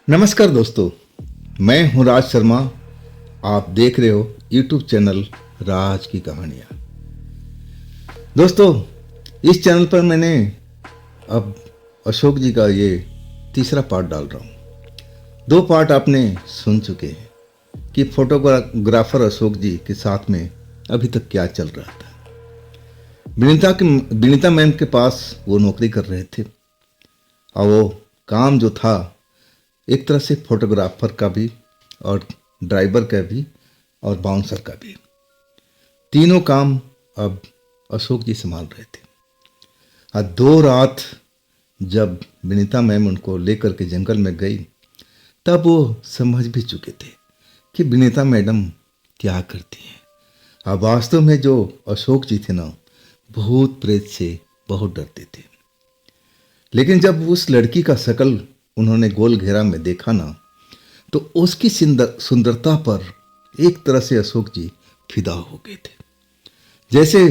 नमस्कार दोस्तों, मैं हूं राज शर्मा। आप देख रहे हो यूट्यूब चैनल राज की कहानियां। दोस्तों, इस चैनल पर मैंने अब अशोक जी का ये तीसरा पार्ट डाल रहा हूं। दो पार्ट आपने सुन चुके हैं कि फोटोग्राफर अशोक जी के साथ में अभी तक क्या चल रहा था। विनीता मैम के पास वो नौकरी कर रहे थे और वो काम जो था एक तरह से फोटोग्राफर का भी और ड्राइवर का भी और बाउंसर का भी, तीनों काम अब अशोक जी संभाल रहे थे। और दो रात जब विनीता मैम उनको लेकर के जंगल में गई तब वो समझ भी चुके थे कि विनीता मैडम क्या करती हैं। अब वास्तव में जो अशोक जी थे ना, भूत प्रेत से बहुत डरते थे। लेकिन जब उस लड़की का शकल उन्होंने गोल घेरा में देखा ना, तो उसकी सुंदरता पर एक तरह से अशोक जी फिदा हो गए थे। जैसे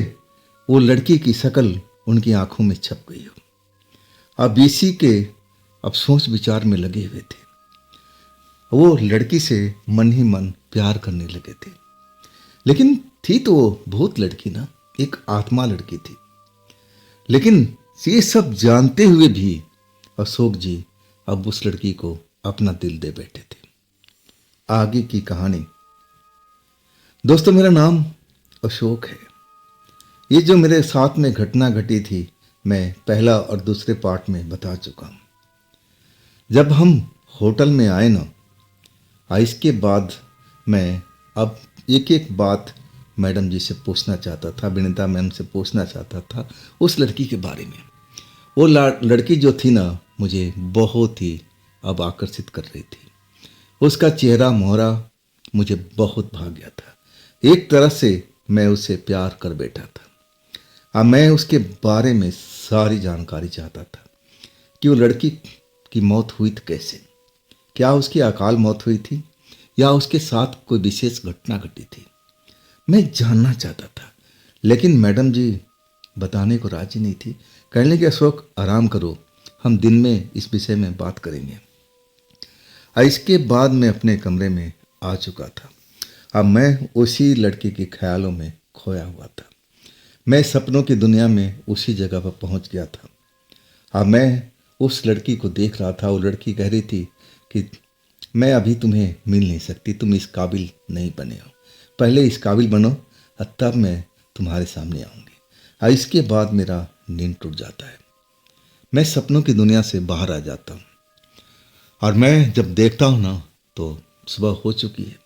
वो लड़की की शक्ल उनकी आंखों में छप गई हो। अब इसी के अब सोच विचार में लगे हुए थे। वो लड़की से मन ही मन प्यार करने लगे थे। लेकिन थी तो वो भूत लड़की ना, एक आत्मा लड़की थी। लेकिन ये सब जानते हुए भी अशोक जी अब उस लड़की को अपना दिल दे बैठे थे। आगे की कहानी। दोस्तों, मेरा नाम अशोक है। ये जो मेरे साथ में घटना घटी थी, मैं पहला और दूसरे पार्ट में बता चुका हूं। जब हम होटल में आए ना, इसके बाद मैं अब एक एक बात मैडम जी से पूछना चाहता था, विनीता मैम से पूछना चाहता था उस लड़की के बारे में। वो लड़की जो थी ना, मुझे बहुत ही अब आकर्षित कर रही थी। उसका चेहरा मोहरा मुझे बहुत भा गया था। एक तरह से मैं उससे प्यार कर बैठा था। अब मैं उसके बारे में सारी जानकारी चाहता था कि वो लड़की की मौत हुई थी कैसे, क्या उसकी अकाल मौत हुई थी या उसके साथ कोई विशेष घटना घटी थी। मैं जानना चाहता था। लेकिन मैडम जी बताने को राजी नहीं थी। कहने लगी, अशोक आराम करो, हम दिन में इस विषय में बात करेंगे। इसके बाद मैं अपने कमरे में आ चुका था। अब मैं उसी लड़की के ख्यालों में खोया हुआ था। मैं सपनों की दुनिया में उसी जगह पर पहुंच गया था। अब मैं उस लड़की को देख रहा था। वो लड़की कह रही थी कि मैं अभी तुम्हें मिल नहीं सकती, तुम इस काबिल नहीं बने हो, पहले इस काबिल बनो और तब मैं तुम्हारे सामने आऊँगी। और इसके बाद मेरा नींद टूट जाता है। मैं सपनों की दुनिया से बाहर आ जाता हूँ और मैं जब देखता हूँ ना, तो सुबह हो चुकी है।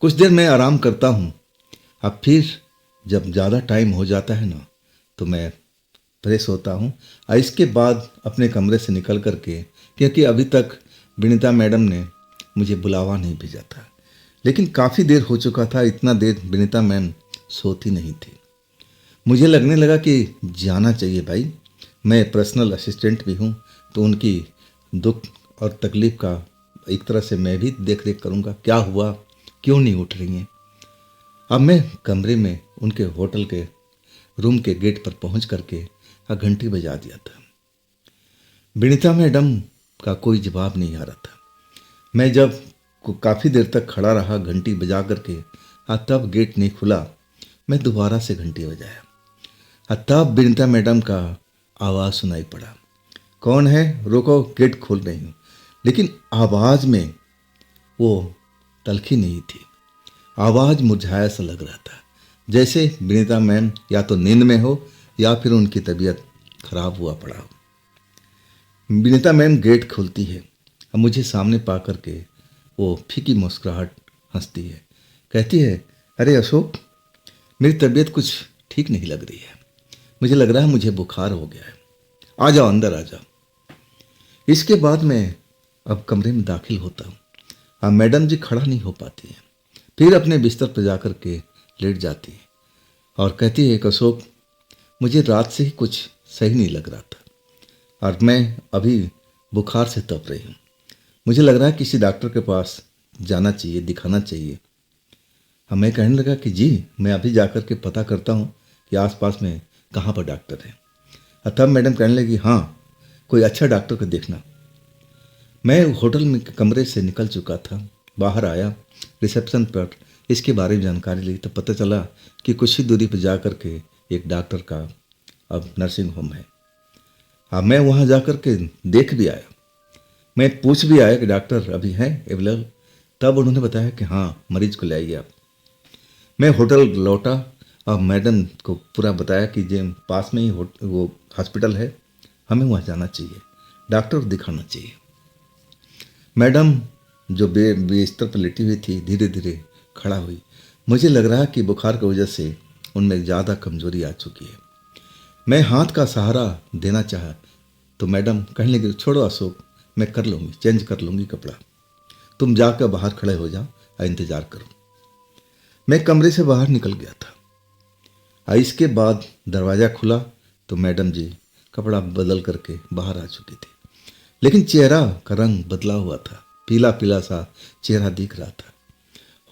कुछ देर मैं आराम करता हूँ। अब फिर जब ज़्यादा टाइम हो जाता है ना, तो मैं फ्रेश होता हूँ और इसके बाद अपने कमरे से निकल करके, क्योंकि अभी तक विनीता मैडम ने मुझे बुलावा नहीं भेजा था। लेकिन काफ़ी देर हो चुका था। इतना देर विनीता मैम सोती नहीं थी। मुझे लगने लगा कि जाना चाहिए भाई, मैं पर्सनल असिस्टेंट भी हूँ, तो उनकी दुख और तकलीफ़ का एक तरह से मैं भी देख रेख करूँगा। क्या हुआ, क्यों नहीं उठ रही हैं। अब मैं कमरे में उनके होटल के रूम के गेट पर पहुँच करके घंटी बजा दिया था। विनीता मैडम का कोई जवाब नहीं आ रहा था। मैं जब काफ़ी देर तक खड़ा रहा घंटी बजा करके, तब गेट नहीं खुला। मैं दोबारा से घंटी बजाया और तब विनीता मैडम का आवाज़ सुनाई पड़ा, कौन है, रुको, गेट खोल रही हूँ। लेकिन आवाज़ में वो तलखी नहीं थी। आवाज़ मुरझाया सा लग रहा था, जैसे विनीता मैम या तो नींद में हो या फिर उनकी तबीयत खराब हुआ पड़ा हो। विनीता मैम गेट खोलती है और मुझे सामने पा करके वो फीकी मुस्कुराहट हंसती है। कहती है, अरे अशोक, मेरी तबीयत कुछ ठीक नहीं लग रही है, मुझे लग रहा है मुझे बुखार हो गया है, आ जाओ, अंदर आ जाओ। इसके बाद मैं अब कमरे में दाखिल होता हूँ। मैडम जी खड़ा नहीं हो पाती हैं। फिर अपने बिस्तर पर जा कर के लेट जाती है और कहती है, अशोक, मुझे रात से ही कुछ सही नहीं लग रहा था और मैं अभी बुखार से तप रही हूँ, मुझे लग रहा है किसी डॉक्टर के पास जाना चाहिए, दिखाना चाहिए। मैं कहने लगा कि जी, मैं अभी जाकर के पता करता हूँ कि आसपास में कहाँ पर डॉक्टर है। तब मैडम कहने लगी, हाँ, कोई अच्छा डॉक्टर को देखना। मैं होटल में के कमरे से निकल चुका था। बाहर आया, रिसेप्शन पर इसके बारे में जानकारी ली तो पता चला कि कुछ ही दूरी पर जा कर के एक डॉक्टर का अब नर्सिंग होम है। हाँ, मैं वहाँ जा कर के देख भी आया। मैं पूछ भी आया कि डॉक्टर अभी हैं अवेलेबल। तब उन्होंने बताया कि हाँ, मरीज को ले आइए आप। मैं होटल लौटा और मैडम को पूरा बताया कि जे पास में ही वो हॉस्पिटल है, हमें वहाँ जाना चाहिए, डॉक्टर को दिखाना चाहिए। मैडम जो बिस्तर पर लेटी हुई थी धीरे धीरे खड़ा हुई। मुझे लग रहा कि बुखार की वजह से उनमें ज़्यादा कमजोरी आ चुकी है। मैं हाथ का सहारा देना चाहा तो मैडम कहने लगी, छोड़ो अशोक, मैं कर लूँगी, चेंज कर लूँगी कपड़ा, तुम जाकर बाहर खड़े हो जाओ और इंतज़ार करो। मैं कमरे से बाहर निकल गया था। इसके बाद दरवाज़ा खुला तो मैडम जी कपड़ा बदल करके बाहर आ चुकी थी, लेकिन चेहरा का रंग बदला हुआ था, पीला पीला सा चेहरा दिख रहा था।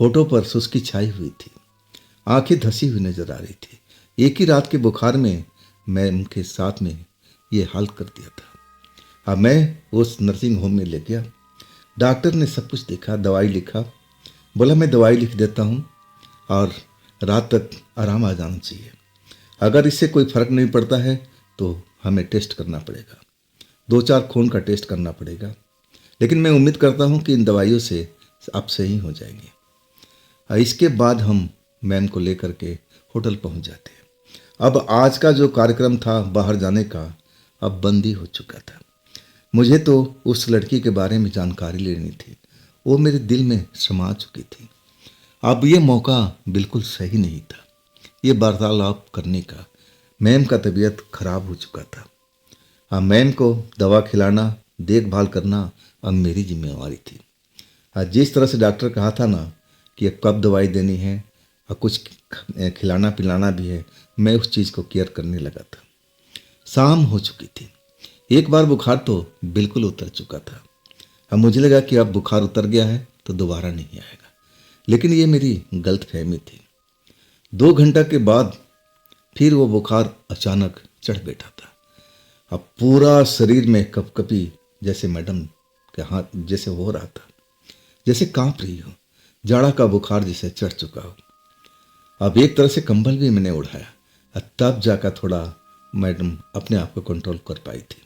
होठों पर सुस्की छाई हुई थी, आंखें धसी हुई नजर आ रही थी। एक ही रात के बुखार में मैं उनके साथ में ये हाल कर दिया था। अब मैं उस नर्सिंग होम में ले गया। डॉक्टर ने सब कुछ देखा, दवाई लिखा, बोला मैं दवाई लिख देता हूँ और रात तक आराम आ जाना चाहिए। अगर इससे कोई फर्क नहीं पड़ता है तो हमें टेस्ट करना पड़ेगा, 2-4 खून का टेस्ट करना पड़ेगा, लेकिन मैं उम्मीद करता हूँ कि इन दवाइयों से आप सही हो जाएंगे। इसके बाद हम मैम को लेकर के होटल पहुँच जाते हैं। अब आज का जो कार्यक्रम था बाहर जाने का, अब बंद ही हो चुका था। मुझे तो उस लड़की के बारे में जानकारी लेनी थी, वो मेरे दिल में समा चुकी थी। अब ये मौका बिल्कुल सही नहीं था ये वार्तालाप करने का। मैम का तबीयत खराब हो चुका था। हाँ, मैम को दवा खिलाना, देखभाल करना अब मेरी जिम्मेवारी थी। हाँ, जिस तरह से डॉक्टर कहा था ना कि कब दवाई देनी है और कुछ खिलाना पिलाना भी है, मैं उस चीज़ को केयर करने लगा था। शाम हो चुकी थी। एक बार बुखार तो बिल्कुल उतर चुका था। अब मुझे लगा कि अब बुखार उतर गया है तो दोबारा नहीं आएगा, लेकिन ये मेरी गलत फहमी थी। 2 घंटा के बाद फिर वो बुखार अचानक चढ़ बैठा था। अब पूरा शरीर में कपकपी जैसे मैडम के हाथ जैसे हो रहा था, जैसे कांप रही हो, जाड़ा का बुखार जैसे चढ़ चुका हो। अब एक तरह से कंबल भी मैंने उड़ाया और तब जाकर थोड़ा मैडम अपने आप को कंट्रोल कर पाई थी।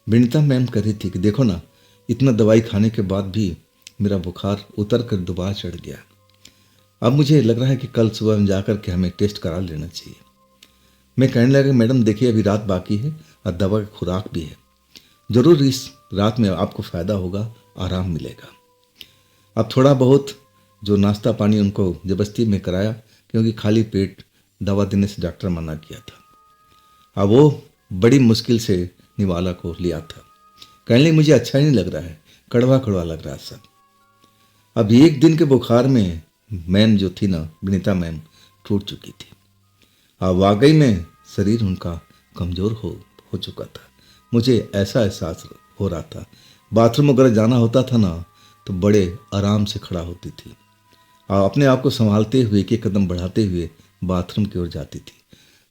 विनीता मैम कह रही थी कि देखो ना, इतना दवाई खाने के बाद भी मेरा बुखार उतर कर दोबारा चढ़ गया। अब मुझे लग रहा है कि कल सुबह में जाकर के हमें टेस्ट करा लेना चाहिए। मैं कहने लगा, मैडम देखिए अभी रात बाकी है और दवा की खुराक भी है, जरूर इस रात में आपको फ़ायदा होगा, आराम मिलेगा। अब थोड़ा बहुत जो नाश्ता पानी उनको जबरदस्ती में कराया, क्योंकि खाली पेट दवा देने से डॉक्टर मना किया था। अब वो बड़ी मुश्किल से निवाला को लिया था। कहने लगी, मुझे अच्छा ही नहीं लग रहा है, कड़वा कड़वा लग रहा है सब। अब एक दिन के बुखार में मैम जो थी ना, विनीता मैम, टूट चुकी थी। अब वाकई में शरीर उनका कमज़ोर हो चुका था। मुझे ऐसा एहसास हो रहा था। बाथरूम वगैरह जाना होता था ना तो बड़े आराम से खड़ा होती थी और अपने आप को संभालते हुए एक एक कदम बढ़ाते हुए बाथरूम की ओर जाती थी।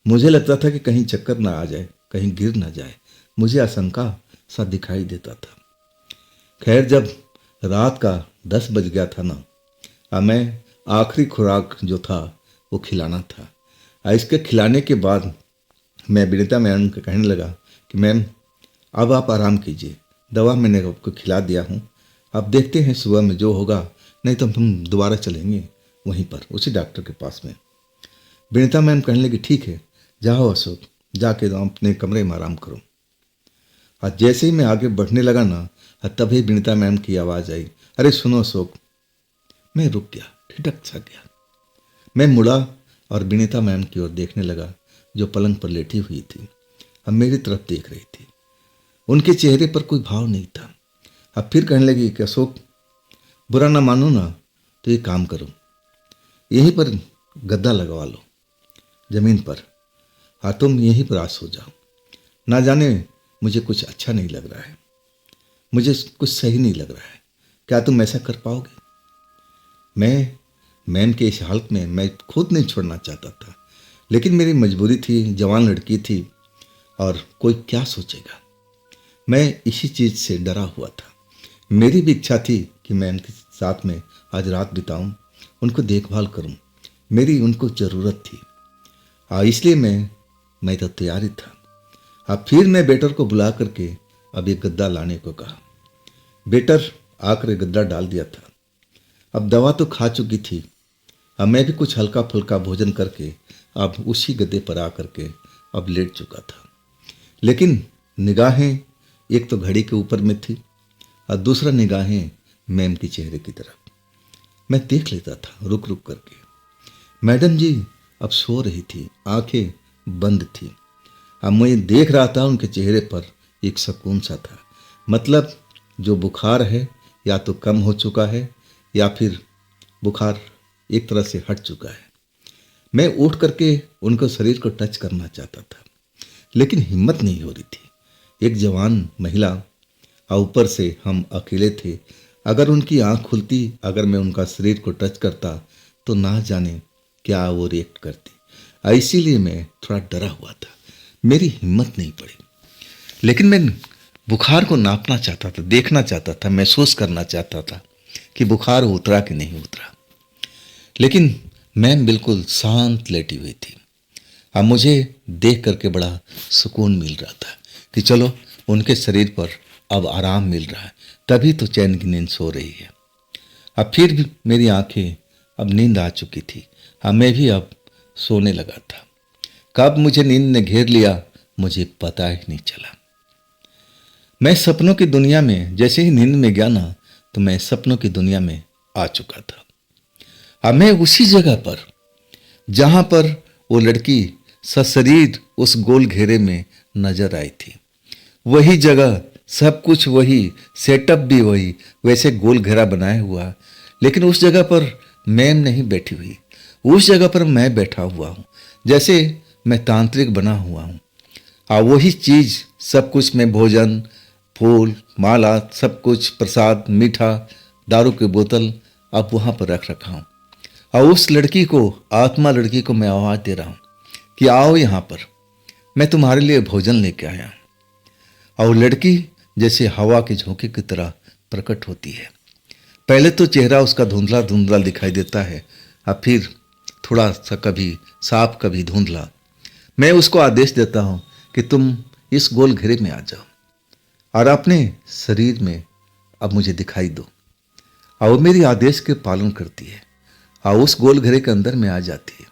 मुझे लगता था कि कहीं चक्कर ना आ जाए, कहीं गिर ना जाए, मुझे आशंका सा दिखाई देता था। खैर, जब रात का 10 बज गया था ना, मैं आखिरी खुराक जो था वो खिलाना था। इसके खिलाने के बाद मैं विनीता मैम को कहने लगा कि मैम अब आप आराम कीजिए, दवा मैंने आपको खिला दिया हूँ, अब देखते हैं सुबह में जो होगा, नहीं तो हम दोबारा चलेंगे वहीं पर उसी डॉक्टर के पास में। विनीता मैम कहने लगी, ठीक है जाओ अशोक, जाके अपने कमरे में आराम करो। और जैसे ही मैं आगे बढ़ने लगा ना, तभी विनीता मैम की आवाज़ आई, अरे सुनो अशोक। मैं रुक गया, ठिठक सा गया। मैं मुड़ा और विनीता मैम की ओर देखने लगा जो पलंग पर लेटी हुई थी, अब मेरी तरफ देख रही थी। उनके चेहरे पर कोई भाव नहीं था। अब फिर कहने लगी कि अशोक, बुरा ना मानो ना तो ये काम करो, यहीं पर गद्दा लगवा लो जमीन पर, हाँ तुम यहीं पर आस हो जाओ। ना जाने मुझे कुछ अच्छा नहीं लग रहा है, मुझे कुछ सही नहीं लग रहा है, क्या तुम ऐसा कर पाओगे? मैं मैम के इस हालत में मैं खुद नहीं छोड़ना चाहता था, लेकिन मेरी मजबूरी थी, जवान लड़की थी और कोई क्या सोचेगा, मैं इसी चीज़ से डरा हुआ था। मेरी भी इच्छा थी कि मैं उनके साथ में आज रात बिताऊं, उनको देखभाल करूं। मेरी उनको ज़रूरत थी। इसलिए मैं तो तैयार ही था। अब फिर मैं बेटर को बुला करके अब एक गद्दा लाने को कहा। बेटर आकर गद्दा डाल दिया था। अब दवा तो खा चुकी थी। अब मैं भी कुछ हल्का फुल्का भोजन करके अब उसी गद्दे पर आकर के अब लेट चुका था। लेकिन निगाहें एक तो घड़ी के ऊपर में थी और दूसरा निगाहें मैम के चेहरे की तरफ। मैं देख लेता था रुक रुक करके। मैडम जी अब सो रही थी, आंखें बंद थी। अब मैं देख रहा था उनके चेहरे पर एक सुकून सा था। मतलब जो बुखार है या तो कम हो चुका है या फिर बुखार एक तरह से हट चुका है। मैं उठ करके उनके शरीर को टच करना चाहता था, लेकिन हिम्मत नहीं हो रही थी। एक जवान महिला और ऊपर से हम अकेले थे। अगर उनकी आंख खुलती, अगर मैं उनका शरीर को टच करता तो ना जाने क्या वो रिएक्ट करती। इसीलिए मैं थोड़ा डरा हुआ था। मेरी हिम्मत नहीं पड़ी। लेकिन मैं बुखार को नापना चाहता था, देखना चाहता था, महसूस करना चाहता था कि बुखार उतरा कि नहीं उतरा। लेकिन मैम बिल्कुल शांत लेटी हुई थी। अब मुझे देख करके बड़ा सुकून मिल रहा था कि चलो उनके शरीर पर अब आराम मिल रहा है, तभी तो चैन की नींद सो रही है। अब फिर भी मेरी आंखें अब नींद आ चुकी थी। मैं भी अब सोने लगा था। कब मुझे नींद ने घेर लिया मुझे पता ही नहीं चला। मैं सपनों की दुनिया में जैसे ही नींद में गया ना, तो मैं सपनों की दुनिया में आ चुका था। अब मैं उसी जगह पर जहां पर वो लड़की सशरीर उस गोल घेरे में नजर आई थी, वही जगह, सब कुछ वही, सेटअप भी वही, वैसे गोल घेरा बनाया हुआ। लेकिन उस जगह पर मैम नहीं बैठी हुई, उस जगह पर मैं बैठा हुआ हूँ, जैसे मैं तांत्रिक बना हुआ हूँ। वही चीज, सब कुछ में भोजन, फूल, माला, सब कुछ, प्रसाद, मीठा, दारू की बोतल अब वहाँ पर रख रखा हूँ। और उस लड़की को, आत्मा लड़की को मैं आवाज़ दे रहा हूँ कि आओ यहाँ पर, मैं तुम्हारे लिए भोजन लेके आया हूँ। और लड़की जैसे हवा के झोंके की तरह प्रकट होती है। पहले तो चेहरा उसका धुंधला धुंधला दिखाई देता है, और फिर थोड़ा सा कभी साफ कभी धुंधला। मैं उसको आदेश देता हूँ कि तुम इस गोल घेरे में आ जाओ और अपने शरीर में अब मुझे दिखाई दो। और वो मेरी आदेश के पालन करती है और उस गोल घेरे के अंदर में आ जाती है।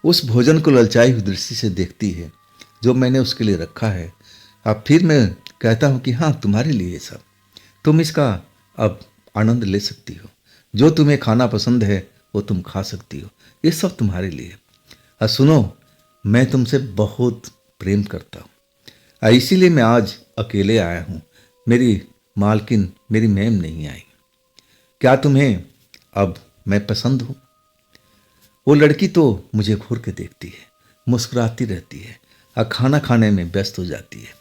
उस भोजन को ललचाई हुई दृष्टि से देखती है जो मैंने उसके लिए रखा है। अब फिर मैं कहता हूँ कि हाँ, तुम्हारे लिए ये सब, तुम इसका अब आनंद ले सकती हो। जो तुम्हें खाना पसंद है वो तुम खा सकती हो, ये सब तुम्हारे लिए। और सुनो, मैं तुमसे बहुत प्रेम करता हूँ और इसीलिए मैं आज अकेले आया हूँ। मेरी मालकिन, मेरी मैम नहीं आई। क्या तुम्हें अब मैं पसंद हूँ? वो लड़की तो मुझे घूर के देखती है, मुस्कुराती रहती है और खाना खाने में व्यस्त हो जाती है।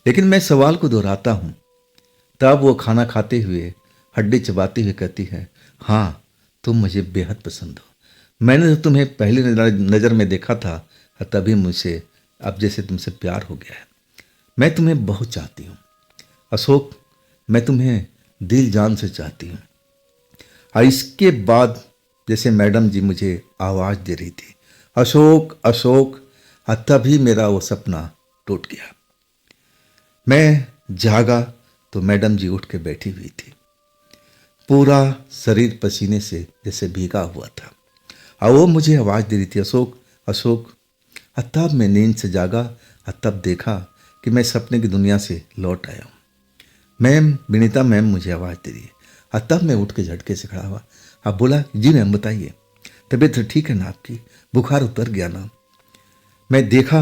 लेकिन मैं सवाल को दोहराता हूँ, तब वो खाना खाते हुए, हड्डी चबाते हुए कहती है, हाँ, तुम मुझे बेहद पसंद हो। मैंने तो तुम्हें पहली नज़र में देखा था और तभी मुझसे अब जैसे तुमसे प्यार हो गया है। मैं तुम्हें बहुत चाहती हूँ अशोक, मैं तुम्हें दिल जान से चाहती हूँ। और इसके बाद जैसे मैडम जी मुझे आवाज़ दे रही थी, अशोक अशोक, और तभी मेरा वो सपना टूट गया। मैं जागा तो मैडम जी उठ के बैठी हुई थी। पूरा शरीर पसीने से जैसे भीगा हुआ था और वो मुझे आवाज़ दे रही थी, अशोक अशोक। और तब मैं नींद से जागा और तब देखा कि मैं सपने की दुनिया से लौट आया हूँ। मैम, विनीता मैम मुझे आवाज़ दे रही है। और तब मैं उठ के झटके से खड़ा हुआ। अब बोला, जी मैम बताइए, तबीयत तो ठीक है ना आपकी? बुखार उतर गया ना? मैं देखा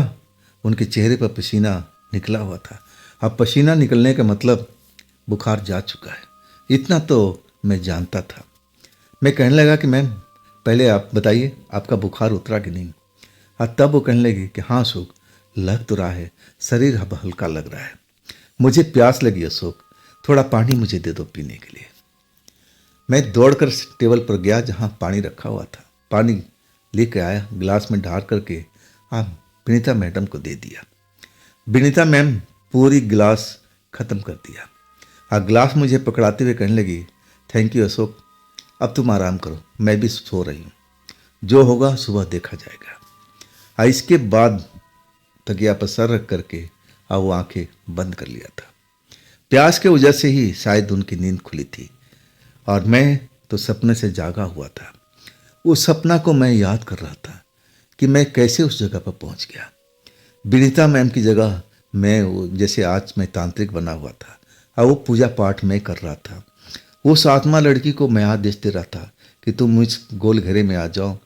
उनके चेहरे पर पसीना निकला हुआ था। अब पसीना निकलने का मतलब बुखार जा चुका है, इतना तो मैं जानता था। मैं कहने लगा कि मैम पहले आप बताइए आपका बुखार उतरा कि नहीं? और तब वो कहने लगी कि हाँ अशोक, लग तो रहा है, शरीर अब हल्का लग रहा है। मुझे प्यास लगी अशोक, थोड़ा पानी मुझे दे दो पीने के लिए। मैं दौड़कर टेबल पर गया जहाँ पानी रखा हुआ था, पानी लेकर आया, गिलास में ढार करके आप विनीता मैडम को दे दिया। विनीता मैम पूरी गिलास खत्म कर दिया। ग्लास मुझे पकड़ाते हुए कहने लगी, थैंक यू अशोक, अब तुम आराम करो, मैं भी सो रही हूँ, जो होगा सुबह देखा जाएगा। इसके बाद तकिया पर सर रख करके वो आंखें बंद कर लिया था। प्यास के वजह से ही शायद उनकी नींद खुली थी और मैं तो सपने से जागा हुआ था। उस सपना को मैं याद कर रहा था कि मैं कैसे उस जगह पर पहुंच गया। विनीता मैम की जगह जैसे आज मैं तांत्रिक बना हुआ था और वो पूजा पाठ मैं कर रहा था। उस आत्मा लड़की को मैं आदेश दे रहा था कि तुम मुझ गोल घेरे में आ जाओ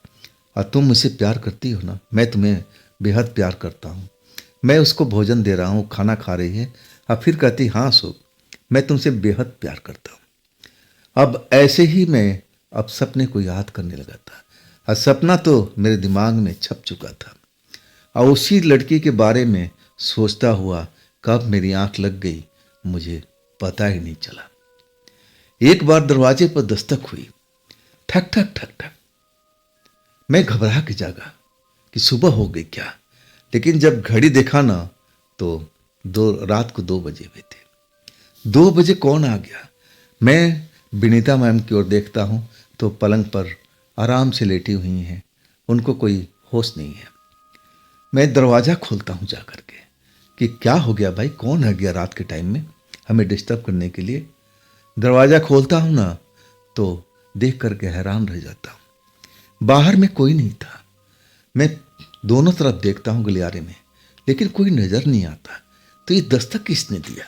और तुम मुझसे प्यार करती हो ना, मैं तुम्हें बेहद प्यार करता हूँ। मैं उसको भोजन दे रहा हूँ, खाना खा रही है और फिर कहती, हाँ अशोक, मैं तुमसे बेहद प्यार करता हूँ। अब ऐसे ही मैं अब सपने को याद करने लगा था और सपना तो मेरे दिमाग में छप चुका था और उसी लड़की के बारे में सोचता हुआ कब मेरी आंख लग गई मुझे पता ही नहीं चला। एक बार दरवाजे पर दस्तक हुई, ठक ठक ठक ठक। मैं घबरा के जागा कि सुबह हो गई क्या, लेकिन जब घड़ी देखा ना तो रात को 2 बजे हुए थे। 2 बजे कौन आ गया? मैं विनीता मैम की ओर देखता हूँ तो पलंग पर आराम से लेटी हुई हैं, उनको कोई होश नहीं है। मैं दरवाज़ा खोलता हूँ जा कर के कि क्या हो गया भाई, कौन आ गया रात के टाइम में हमें डिस्टर्ब करने के लिए। दरवाज़ा खोलता हूँ ना तो देख करके हैरान रह जाता हूँ, बाहर में कोई नहीं था। मैं दोनों तरफ देखता हूँ गलियारे में, लेकिन कोई नज़र नहीं आता। तो ये दस्तक किसने दिया?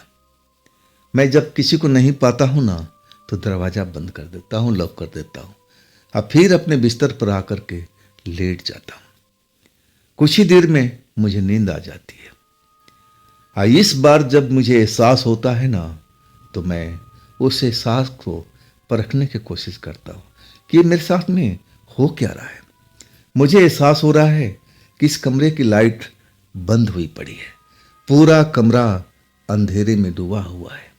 मैं जब किसी को नहीं पाता हूँ ना तो दरवाज़ा बंद कर देता हूँ, लॉक कर देता हूँ और फिर अपने बिस्तर पर आकर के लेट जाता हूँ। कुछ ही देर में मुझे नींद आ जाती है। इस बार जब मुझे एहसास होता है ना तो मैं उस एहसास को परखने की कोशिश करता हूँ कि मेरे साथ में हो क्या रहा है। मुझे एहसास हो रहा है कि इस कमरे की लाइट बंद हुई पड़ी है, पूरा कमरा अंधेरे में डूबा हुआ है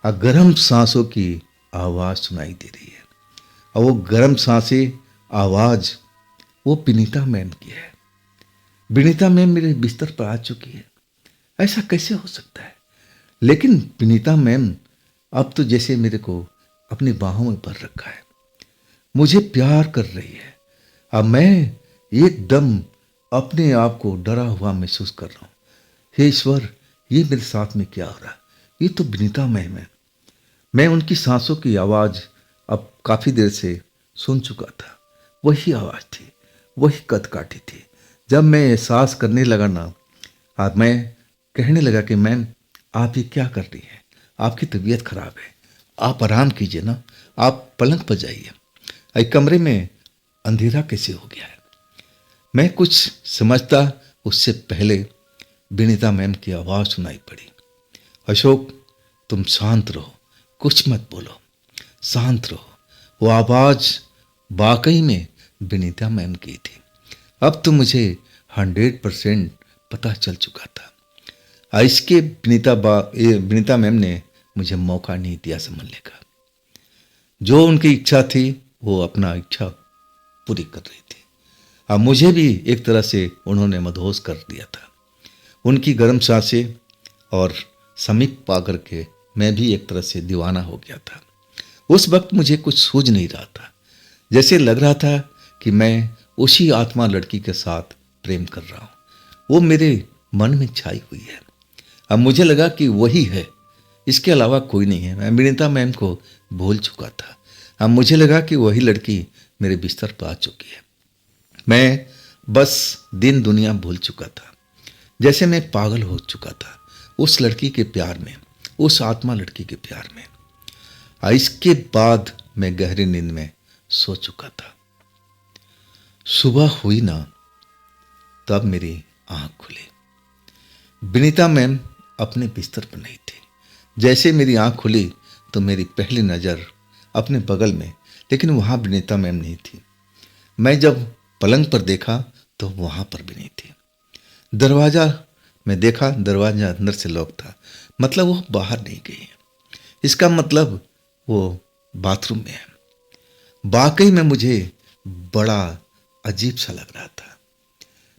और गर्म सांसों की आवाज़ सुनाई दे रही है और वो गर्म सांसें आवाज़ वो विनीता मैम की है। विनीता मैम मेरे बिस्तर पर आ चुकी है। ऐसा कैसे हो सकता है? लेकिन विनीता मैम अब तो जैसे मेरे को अपनी बाहों में भर रखा है, मुझे प्यार कर रही है। अब मैं एकदम अपने आप को डरा हुआ महसूस कर रहा हूँ। हे ईश्वर, ये मेरे साथ में क्या हो रहा है? ये तो विनीता मैम है। मैं उनकी सांसों की आवाज़ अब काफ़ी देर से सुन चुका था। वही आवाज़ थी, वही कदकाठी थी। जब मैं एहसास करने लगा ना, अब मैं कहने लगा कि मैम आप ये क्या कर रही हैं? आपकी तबीयत खराब है, आप आराम कीजिए ना, आप पलंग पर जाइए। कमरे में अंधेरा कैसे हो गया है? मैं कुछ समझता उससे पहले विनीता मैम की आवाज़ सुनाई पड़ी, अशोक तुम शांत रहो, कुछ मत बोलो, शांत रहो। वो आवाज़ वाकई में विनीता मैम की थी। अब तो मुझे 100% पता चल चुका था। इसके विनीता मैम ने मुझे मौका नहीं दिया समझने का। जो उनकी इच्छा थी वो अपना इच्छा पूरी कर रही थी। अब मुझे भी एक तरह से उन्होंने मदहोश कर दिया था। उनकी गर्म सांसें और समीप पा करके मैं भी एक तरह से दीवाना हो गया था। उस वक्त मुझे कुछ सूझ नहीं रहा था, जैसे लग रहा था कि मैं उसी आत्मा लड़की के साथ प्रेम कर रहा हूँ। वो मेरे मन में छाई हुई है। अब मुझे लगा कि वही है, इसके अलावा कोई नहीं है। मैं विनीता मैम को भूल चुका था। अब मुझे लगा कि वही लड़की मेरे बिस्तर पर आ चुकी है। मैं बस दिन दुनिया भूल चुका था, जैसे मैं पागल हो चुका था उस लड़की के प्यार में, उस आत्मा लड़की के प्यार में। इसके बाद मैं गहरी नींद में सो चुका था। सुबह हुई ना तब मेरी आंख खुली। विनीता मैम अपने बिस्तर पर नहीं थी। जैसे मेरी आंख खुली तो मेरी पहली नज़र अपने बगल में, लेकिन वहाँ विनीता मैम नहीं थी। मैं जब पलंग पर देखा तो वहाँ पर भी नहीं थी। दरवाज़ा मैं देखा, दरवाज़ा अंदर से लॉक था, मतलब वो बाहर नहीं गई है। इसका मतलब वो बाथरूम में है। वाकई में मुझे बड़ा अजीब सा लग रहा था।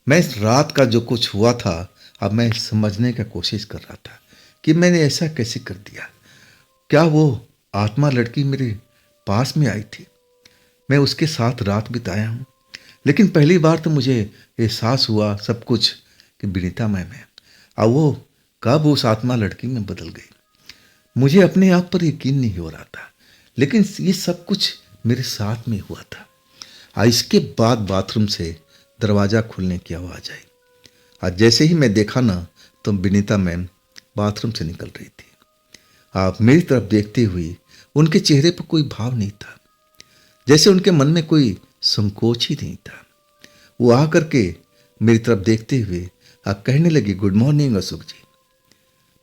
मैं इस रात का जो कुछ हुआ था अब मैं समझने का कोशिश कर रहा था कि मैंने ऐसा कैसे कर दिया। क्या वो आत्मा लड़की मेरे पास में आई थी? मैं उसके साथ रात बिताया हूँ, लेकिन पहली बार तो मुझे एहसास हुआ सब कुछ कि विनीता मैम है। और वो कब उस आत्मा लड़की में बदल गई, मुझे अपने आप पर यकीन नहीं हो रहा था। लेकिन ये सब कुछ मेरे साथ में हुआ था। इसके बाद बाथरूम से दरवाज़ा खुलने की आवाज़ आई। आज जैसे ही मैं देखा ना, तो विनीता मैम बाथरूम से निकल रही थी। आप मेरी तरफ देखते हुए, उनके चेहरे पर कोई भाव नहीं था, जैसे उनके मन में कोई संकोच ही नहीं था। वो आ करके मेरी तरफ देखते हुए आप कहने लगी, गुड मॉर्निंग अशोक जी,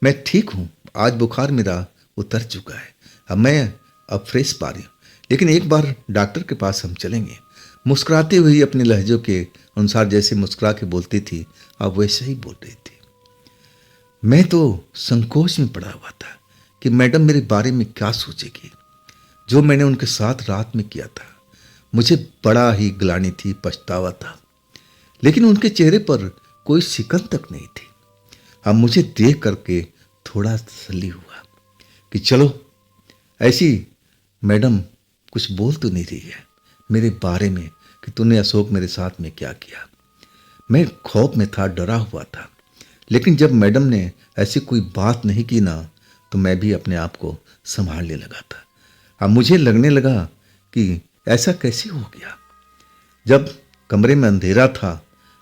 मैं ठीक हूँ, आज बुखार मेरा उतर चुका है, अब फ्रेश पा रही हूँ, लेकिन एक बार डॉक्टर के पास हम चलेंगे। मुस्कुराते हुए अपने लहजों के अनुसार जैसे मुस्कुरा के बोलती थी, अब वैसे ही बोल रही थी। मैं तो संकोच में पड़ा हुआ था कि मैडम मेरे बारे में क्या सोचेगी। जो मैंने उनके साथ रात में किया था, मुझे बड़ा ही ग्लानि थी, पछतावा था, लेकिन उनके चेहरे पर कोई शिकन तक नहीं थी। अब मुझे देख करके थोड़ा तसल्ली हुआ कि चलो, ऐसी मैडम कुछ बोल तो नहीं रही है मेरे बारे में कि तूने अशोक मेरे साथ में क्या किया। मैं खौफ में था, डरा हुआ था, लेकिन जब मैडम ने ऐसी कोई बात नहीं की ना, तो मैं भी अपने आप को संभालने लगा था। अब मुझे लगने लगा कि ऐसा कैसे हो गया। जब कमरे में अंधेरा था,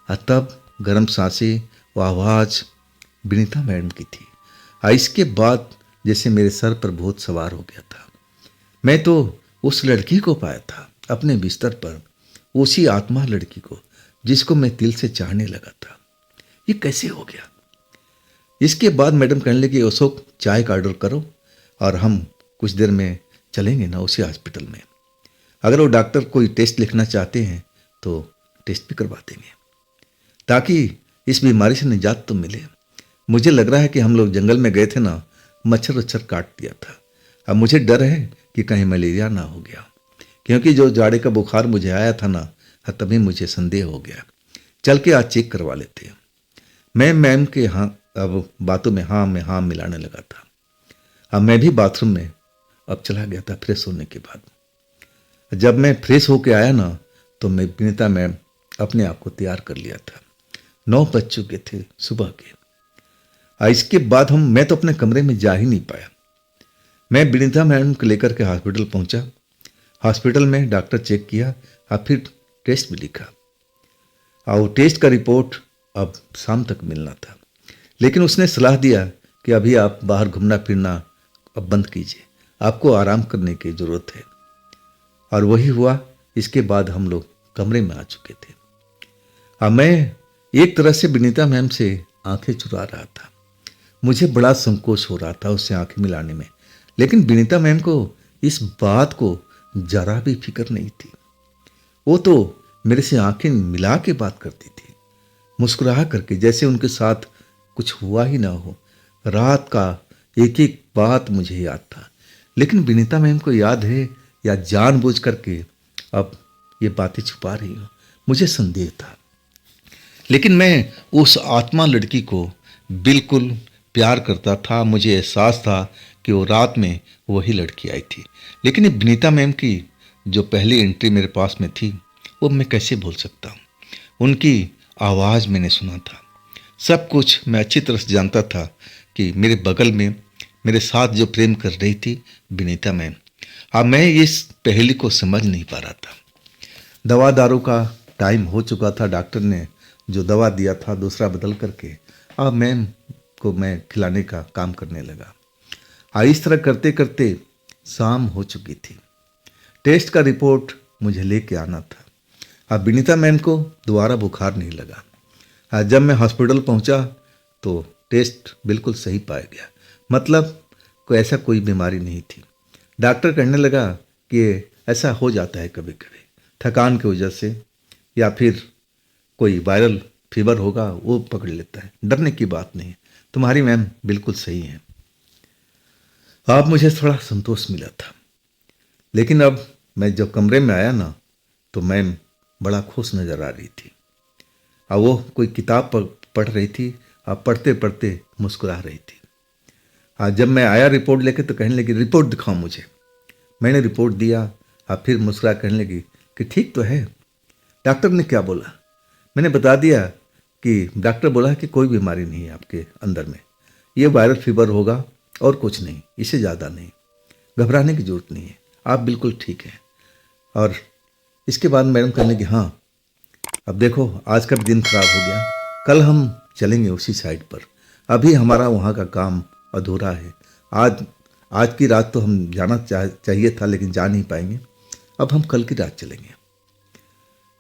तब गर्म सांसें व आवाज़ विनीता मैडम की थी। इसके बाद जैसे मेरे सर पर भूत सवार हो गया था। मैं तो उस लड़की को पाया था अपने बिस्तर पर, उसी आत्मा लड़की को जिसको मैं दिल से चाहने लगा था। ये कैसे हो गया? इसके बाद मैडम कहने लगी, अशोक चाय का ऑर्डर करो और हम कुछ देर में चलेंगे ना उसी हॉस्पिटल में। अगर वो डॉक्टर कोई टेस्ट लिखना चाहते हैं तो टेस्ट भी करवा देंगे, ताकि इस बीमारी से निजात तो मिले। मुझे लग रहा है कि हम लोग जंगल में गए थे ना, मच्छर वच्छर काट दिया था। अब मुझे डर है कि कहीं मलेरिया ना हो गया, क्योंकि जो जाड़े का बुखार मुझे आया था ना, तभी मुझे संदेह हो गया। चल के आज चेक करवा लेते हैं। मैं मैम के हाँ अब बातों में हाँ मिलाने लगा था। अब मैं भी बाथरूम में अब चला गया था फ्रेश होने के बाद। जब मैं फ्रेश होके आया ना, तो मैं विनीता मैम अपने आप को तैयार कर लिया था। 9 बज चुके थे सुबह के। इसके बाद मैं तो अपने कमरे में जा ही नहीं पाया। मैं विनीता मैम को लेकर के हॉस्पिटल पहुंचा। हॉस्पिटल में डॉक्टर चेक किया और फिर टेस्ट भी लिखा, और टेस्ट का रिपोर्ट अब शाम तक मिलना था। लेकिन उसने सलाह दिया कि अभी आप बाहर घूमना फिरना अब बंद कीजिए, आपको आराम करने की ज़रूरत है। और वही हुआ। इसके बाद हम लोग कमरे में आ चुके थे। अब मैं एक तरह से विनीता मैम से आंखें चुरा रहा था। मुझे बड़ा संकोच हो रहा था उससे आंखें मिलाने में, लेकिन विनीता मैम को इस बात को जरा भी फिक्र नहीं थी। वो तो मेरे से आंखें मिला के बात करती थी, मुस्कुरा करके, जैसे उनके साथ कुछ हुआ ही ना हो। रात का एक एक बात मुझे याद था, लेकिन विनीता मैम को याद है या जानबूझ करके अब ये बातें छुपा रही हो, मुझे संदेह था। लेकिन मैं उस आत्मा लड़की को बिल्कुल प्यार करता था। मुझे एहसास था कि वो रात में वही लड़की आई थी। लेकिन ये विनीता मैम की जो पहली एंट्री मेरे पास में थी, वो मैं कैसे भूल सकता हूँ। उनकी आवाज़ मैंने सुना था, सब कुछ मैं अच्छी तरह से जानता था कि मेरे बगल में मेरे साथ जो प्रेम कर रही थी विनीता मैम। अब मैं इस पहेली को समझ नहीं पा रहा था। दवा दारू का टाइम हो चुका था। डॉक्टर ने जो दवा दिया था दूसरा बदल करके अब मैम को मैं खिलाने का काम करने लगा। इस तरह करते करते शाम हो चुकी थी। टेस्ट का रिपोर्ट मुझे लेके आना था। अब विनीता मैम को दोबारा बुखार नहीं लगा। जब मैं हॉस्पिटल पहुंचा तो टेस्ट बिल्कुल सही पाया गया, मतलब ऐसा कोई बीमारी नहीं थी। डॉक्टर कहने लगा कि ऐसा हो जाता है कभी कभी, थकान की वजह से, या फिर कोई वायरल फीवर होगा वो पकड़ लेता है, डरने की बात नहीं है, तुम्हारी मैम बिल्कुल सही है। अब मुझे थोड़ा संतोष मिला था। लेकिन अब मैं जब कमरे में आया ना, तो मैम बड़ा खुश नज़र आ रही थी। वो कोई किताब पढ़ रही थी, पढ़ते पढ़ते मुस्कुरा रही थी। हाँ, जब मैं आया रिपोर्ट लेके तो कहने लगी रिपोर्ट दिखाओ मुझे। मैंने रिपोर्ट दिया। हाँ, फिर मुस्कुरा कहने लगी कि ठीक तो है। डॉक्टर ने क्या बोला? मैंने बता दिया कि डॉक्टर बोला कि कोई बीमारी नहीं है आपके अंदर में, ये वायरल फीवर होगा और कुछ नहीं, इससे ज़्यादा नहीं, घबराने की ज़रूरत नहीं है, आप बिल्कुल ठीक हैं। और इसके बाद मैडम कहने लगी हाँ, अब देखो आज का भी दिन खराब हो गया, कल हम चलेंगे उसी साइड पर, अभी हमारा वहाँ का काम अधूरा है। आज की रात तो हम जाना चाहिए था लेकिन जा नहीं पाएंगे, अब हम कल की रात चलेंगे।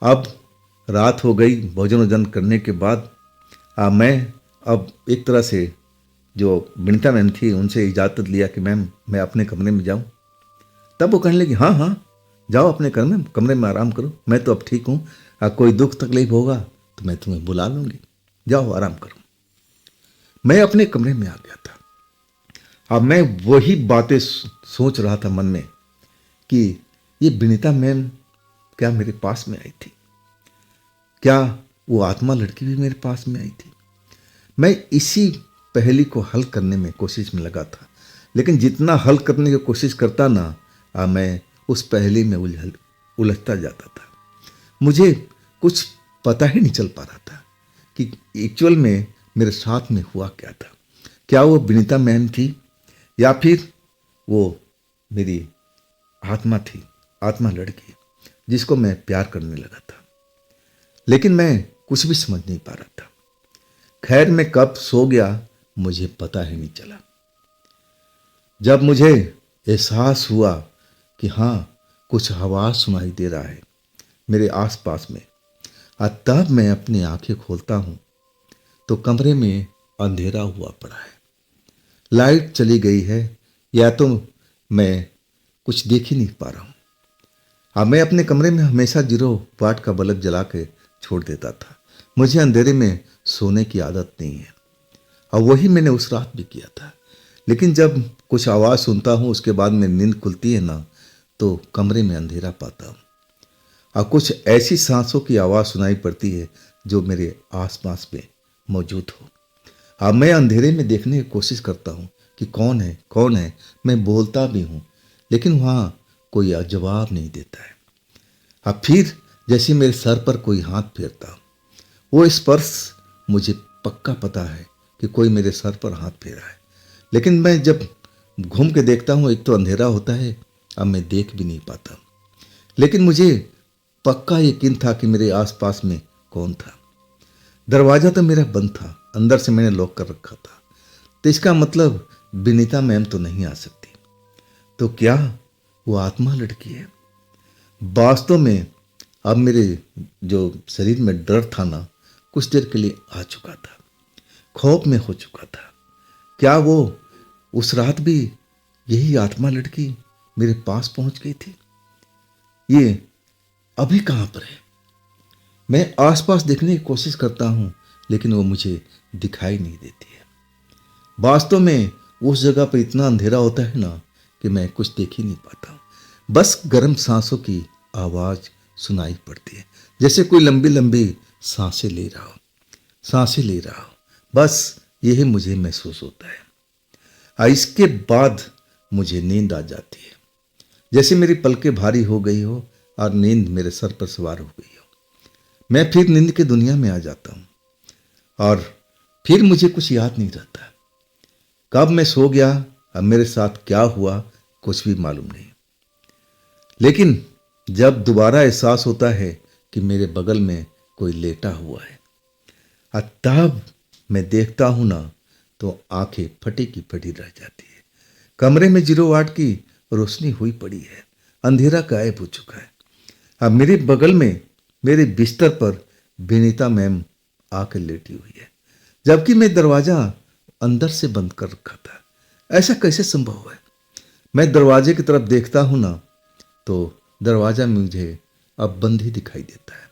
अब रात हो गई, भोजन वोजन करने के बाद मैं अब एक तरह से जो विनीता मैम थी उनसे इजाज़त लिया कि मैम मैं अपने कमरे में जाऊं। तब वो कहने लगी हाँ हाँ जाओ अपने कमरे में आराम करो, मैं तो अब ठीक हूँ, कोई दुख तकलीफ होगा तो मैं तुम्हें बुला लूँगी, जाओ आराम करो। मैं अपने कमरे में आ गया था। अब मैं वही बातें सोच रहा था मन में कि ये विनीता मैम क्या मेरे पास में आई थी, क्या वो आत्मा लड़की भी मेरे पास में आई थी। मैं इसी पहेली को हल करने में कोशिश में लगा था, लेकिन जितना हल करने की कोशिश करता ना मैं उस पहेली में उलझता जाता था। मुझे कुछ पता ही नहीं चल पा रहा था कि एक्चुअल में मेरे साथ में हुआ क्या था। क्या वो विनीता मैम थी या फिर वो मेरी आत्मा थी, आत्मा लड़की जिसको मैं प्यार करने लगा था। लेकिन मैं कुछ भी समझ नहीं पा रहा था। खैर मैं कब सो गया मुझे पता ही नहीं चला। जब मुझे एहसास हुआ कि हाँ कुछ आवाज़ सुनाई दे रहा है मेरे आसपास में, तब मैं अपनी आंखें खोलता हूँ तो कमरे में अंधेरा हुआ पड़ा है, लाइट चली गई है या तो मैं कुछ देख ही नहीं पा रहा हूँ। मैं अपने कमरे में हमेशा 0 वाट का बल्ब जला के छोड़ देता था। मुझे अंधेरे में सोने की आदत नहीं है और वही मैंने उस रात भी किया था। लेकिन जब कुछ आवाज़ सुनता हूँ उसके बाद में नींद खुलती है ना तो कमरे में अंधेरा पाता हूँ और कुछ ऐसी सांसों की आवाज़ सुनाई पड़ती है जो मेरे आसपास में मौजूद हो। अब मैं अंधेरे में देखने की कोशिश करता हूँ कि कौन है कौन है, मैं बोलता भी हूँ लेकिन वहाँ कोई जवाब नहीं देता है। अब फिर जैसे मेरे सर पर कोई हाथ फेरता हूँ, वो स्पर्श मुझे पक्का पता है कि कोई मेरे सर पर हाथ फेरा है। लेकिन मैं जब घूम के देखता हूँ एक तो अंधेरा होता है, अब मैं देख भी नहीं पाता। लेकिन मुझे पक्का यकीन था कि मेरे आसपास में कौन था। दरवाज़ा तो मेरा बंद था, अंदर से मैंने लॉक कर रखा था, तो इसका मतलब विनीता मैम तो नहीं आ सकती। तो क्या वो आत्मा लड़की है? वास्तव में अब मेरे जो शरीर में डर था ना कुछ देर के लिए आ चुका था, खौफ में हो चुका था। क्या वो उस रात भी यही आत्मा लड़की मेरे पास पहुंच गई थी? ये अभी कहाँ पर है? मैं आसपास देखने की कोशिश करता हूँ लेकिन वो मुझे दिखाई नहीं देती है। वास्तव में उस जगह पर इतना अंधेरा होता है ना कि मैं कुछ देख ही नहीं पाता हूँ। बस गर्म सांसों की आवाज़ सुनाई पड़ती है, जैसे कोई लंबी लंबी सांसें ले रहा हो, सांसें ले रहा हो, बस यही मुझे महसूस होता है। इसके बाद मुझे नींद आ जाती है, जैसे मेरी पलकें भारी हो गई हो और नींद मेरे सर पर सवार हो गई हो। मैं फिर नींद की दुनिया में आ जाता हूँ और फिर मुझे कुछ याद नहीं रहता। कब मैं सो गया, अब मेरे साथ क्या हुआ कुछ भी मालूम नहीं। लेकिन जब दोबारा एहसास होता है कि मेरे बगल में कोई लेटा हुआ है और तब मैं देखता हूं ना तो आंखें फटी की फटी रह जाती है। कमरे में 0 वाट की रोशनी हुई पड़ी है, अंधेरा गायब हो चुका है। अब मेरे बगल में मेरे बिस्तर पर विनीता मैम आकर लेटी हुई है, जबकि मैं दरवाजा अंदर से बंद कर रखा था। ऐसा कैसे संभव है? मैं दरवाजे की तरफ देखता हूं ना तो दरवाजा मुझे अब बंद ही दिखाई देता है।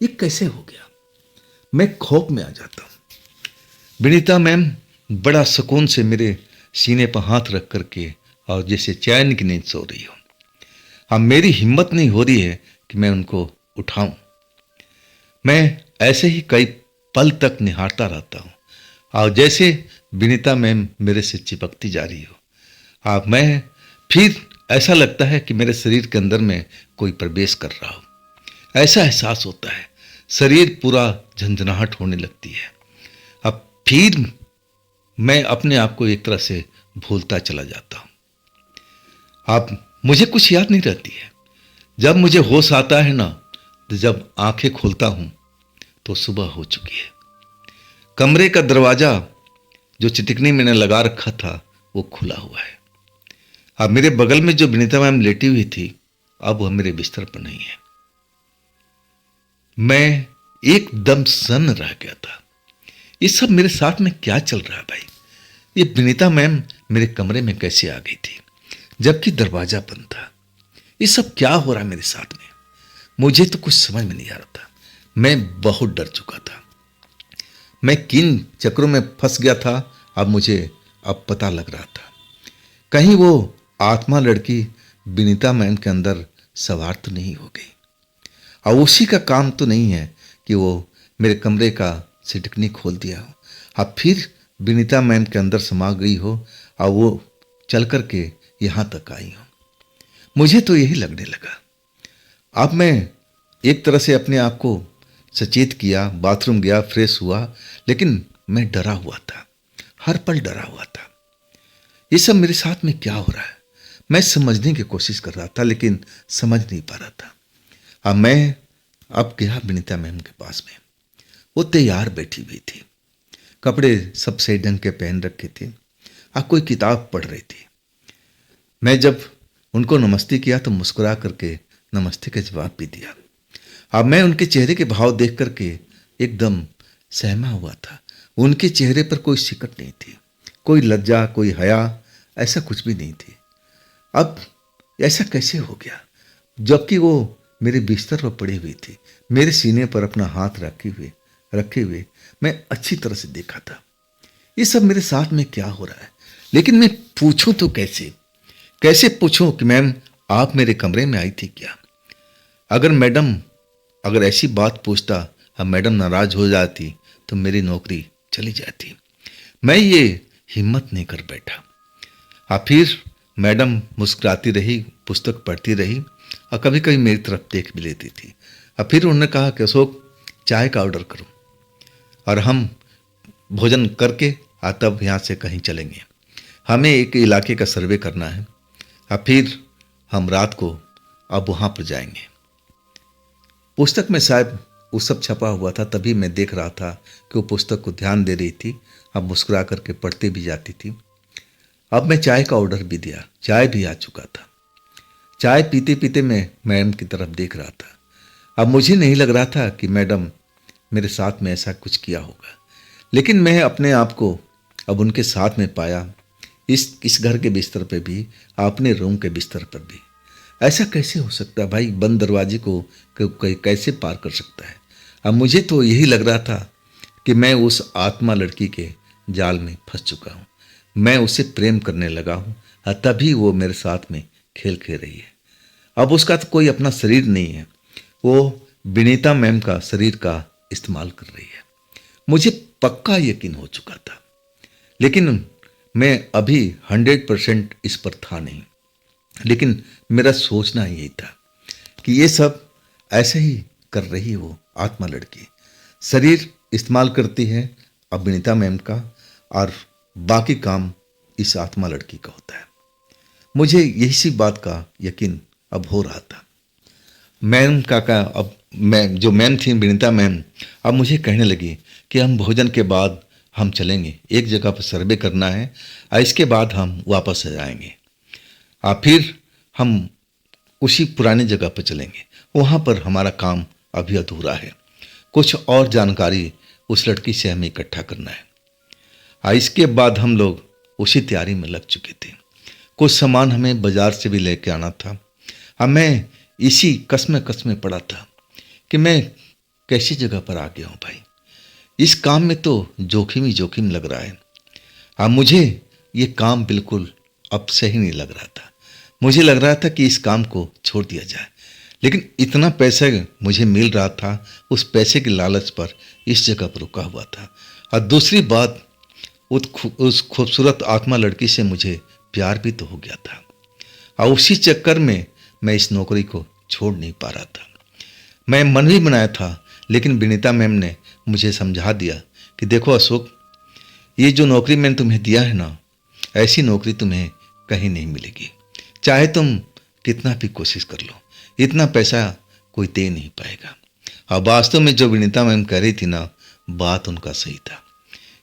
ये कैसे हो गया? मैं खौफ में आ जाता हूं। विनीता मैम बड़ा सुकून से मेरे सीने पर हाथ रख करके और जैसे चैन की नींद सो रही हो। अब मेरी हिम्मत नहीं हो रही है कि मैं उनको उठाऊं। मैं ऐसे ही कई पल तक निहारता रहता हूं और जैसे विनीता मैम मेरे से चिपकती जा रही हो। मैं फिर ऐसा लगता है कि मेरे शरीर के अंदर में कोई प्रवेश कर रहा हो, ऐसा एहसास होता है। शरीर पूरा झंझनाहट होने लगती है। अब फिर मैं अपने आप को एक तरह से भूलता चला जाता हूँ। अब मुझे कुछ याद नहीं रहती है। जब मुझे होश आता है ना, तो जब आंखें खोलता हूँ तो सुबह हो चुकी है। कमरे का दरवाजा जो चिटिकनी मैंने लगा रखा था वो खुला हुआ है। अब मेरे बगल में जो विनीता मैम लेटी हुई थी, अब वह मेरे बिस्तर पर नहीं है। मैं एकदम सन्न रह गया था। ये सब मेरे साथ में क्या चल रहा है भाई? ये विनीता मैम मेरे कमरे में कैसे आ गई थी जबकि दरवाजा बंद था? ये सब क्या हो रहा है मेरे साथ में? मुझे तो कुछ समझ में नहीं आ रहा था। मैं बहुत डर चुका था। मैं किन चक्रों में फंस गया था अब मुझे पता लग रहा था। कहीं वो आत्मा लड़की विनीता मैम के अंदर सवार तो नहीं हो गई, और उसी का काम तो नहीं है कि वो मेरे कमरे का सिटकनी खोल दिया हो, अब फिर विनीता मैम के अंदर समा गई हो और वो चल कर के यहाँ तक आई हो। मुझे तो यही लगने लगा। अब मैं एक तरह से अपने आप को सचेत किया, बाथरूम गया, फ्रेश हुआ, लेकिन मैं डरा हुआ था, हर पल डरा हुआ था। ये सब मेरे साथ में क्या हो रहा है? मैं समझने की कोशिश कर रहा था लेकिन समझ नहीं पा रहा था। अब मैं गया विनीता मैम के पास में। वो तैयार बैठी हुई थी, कपड़े सब सही ढंग के पहन रखे थे, अब कोई किताब पढ़ रही थी। मैं जब उनको नमस्ते किया तो मुस्कुरा करके नमस्ते का जवाब भी दिया। अब मैं उनके चेहरे के भाव देख करके एकदम सहमा हुआ था। उनके चेहरे पर कोई सिकट नहीं थी, कोई लज्जा, कोई हया, ऐसा कुछ भी नहीं थी। अब ऐसा कैसे हो गया जबकि वो मेरे बिस्तर पर पड़ी हुई थी, मेरे सीने पर अपना हाथ रखे हुए मैं अच्छी तरह से देखा था। ये सब मेरे साथ में क्या हो रहा है? लेकिन मैं पूछूं तो कैसे पूछूं कि मैम आप मेरे कमरे में आई थी क्या? अगर ऐसी बात पूछता, अब मैडम नाराज हो जाती तो मेरी नौकरी चली जाती। मैं ये हिम्मत नहीं कर बैठा। फिर मैडम मुस्कुराती रही, पुस्तक पढ़ती रही और कभी कभी मेरी तरफ देख भी लेती थी। फिर उन्होंने कहा कि अशोक चाय का ऑर्डर करो और हम भोजन करके तब यहाँ से कहीं चलेंगे। हमें एक इलाके का सर्वे करना है, फिर हम रात को अब वहाँ पर जाएंगे। पुस्तक में शायद वो सब छपा हुआ था, तभी मैं देख रहा था कि वो पुस्तक को ध्यान दे रही थी, अब मुस्कुरा करके पढ़ते भी जाती थी। अब मैं चाय का ऑर्डर भी दिया, चाय भी आ चुका था। चाय पीते पीते मैं मैडम की तरफ देख रहा था। अब मुझे नहीं लग रहा था कि मैडम मेरे साथ में ऐसा कुछ किया होगा, लेकिन मैं अपने आप को अब उनके साथ में पाया, इस घर के बिस्तर पे भी, अपने रूम के बिस्तर पर भी। ऐसा कैसे हो सकता है भाई? बंद दरवाजे को कैसे पार कर सकता है? अब मुझे तो यही लग रहा था कि मैं उस आत्मा लड़की के जाल में फंस चुका हूँ, मैं उसे प्रेम करने लगा हूँ, तभी वो मेरे साथ में खेल खेल रही है। अब उसका तो कोई अपना शरीर नहीं है, वो विनीता मैम का शरीर का इस्तेमाल कर रही है। मुझे पक्का यकीन हो चुका था, लेकिन मैं अभी 100% इस पर था नहीं। लेकिन मेरा सोचना यही था कि ये सब ऐसे ही कर रही वो आत्मा लड़की, शरीर इस्तेमाल करती है अब विनीता मैम का, और बाकी काम इस आत्मा लड़की का होता है। मुझे यही सी बात का यकीन अब हो रहा था। मैम का अब मैं जो मैम थी विनीता मैम, अब मुझे कहने लगी कि हम भोजन के बाद हम चलेंगे, एक जगह पर सर्वे करना है और इसके बाद हम वापस आ जाएंगे। फिर हम उसी पुरानी जगह पर चलेंगे, वहाँ पर हमारा काम अभी अधूरा है, कुछ और जानकारी उस लड़की से हमें इकट्ठा करना है। इसके बाद हम लोग उसी तैयारी में लग चुके थे। कुछ सामान हमें बाजार से भी लेके आना था। मैं इसी कसमे पड़ा था कि मैं कैसी जगह पर आ गया हूँ भाई। इस काम में तो जोखिम ही जोखिम लग रहा है। मुझे ये काम बिल्कुल अब सही नहीं लग रहा था। मुझे लग रहा था कि इस काम को छोड़ दिया जाए, लेकिन इतना पैसा मुझे मिल रहा था, उस पैसे के लालच पर इस जगह पर रुका हुआ था। और दूसरी बात, उस खूबसूरत आत्मा लड़की से मुझे प्यार भी तो हो गया था, और उसी चक्कर में मैं इस नौकरी को छोड़ नहीं पा रहा था। मैं मन भी बनाया था, लेकिन विनीता मैम ने मुझे समझा दिया कि देखो अशोक, ये जो नौकरी मैंने तुम्हें दिया है ना, ऐसी नौकरी तुम्हें कहीं नहीं मिलेगी। चाहे तुम कितना भी कोशिश कर लो, इतना पैसा कोई दे नहीं पाएगा। और वास्तव में जो विनीता मैम कह रही थी ना, बात उनका सही था,